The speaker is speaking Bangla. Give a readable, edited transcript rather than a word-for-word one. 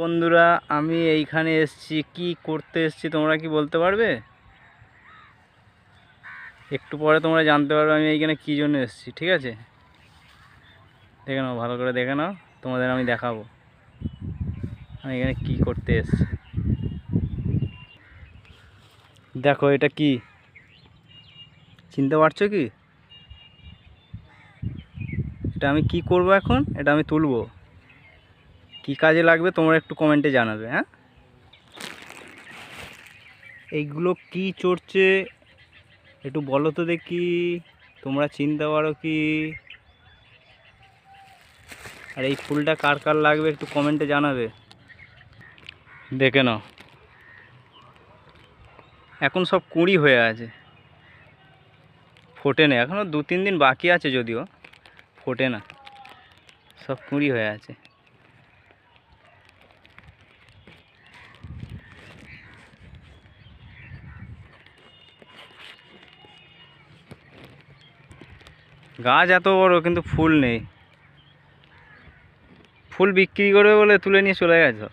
বন্ধুরা, আমি এইখানে এসেছি, কি করতে এসেছি তোমরা কি বলতে পারবে? একটু পরে তোমরা জানতে পারবে আমি এইখানে কী জন্য এসেছি। ঠিক আছে, দেখে নাও, ভালো করে দেখে নাও, তোমাদের আমি দেখাবো আমি এখানে কি করতে এসেছি। দেখো, এটা কি চিনতে পারছো কি? এটা আমি কি করব এখন? এটা আমি তুলবো। কি কাজে লাগবে তোমরা একটু কমেন্টে জানাবে। হ্যাঁ, এইগুলো কি চড়ছে একটু বলো তো দেখি, তোমরা চিনতে পারো কি? আর এই ফুলটা কার কার লাগবে একটু কমেন্টে জানাবে। দেখে নাও, এখন সব কুঁড়ি হয়ে আছে, ফোটে না, এখনও 2-3 দিন বাকি আছে, যদিও ফোটে না, সব কুঁড়ি হয়ে আছে। গাছ এত বড় কিন্তু ফুল নেই, ফুল বিক্রি করবে বলে তুলে নিয়ে চলে গেছে।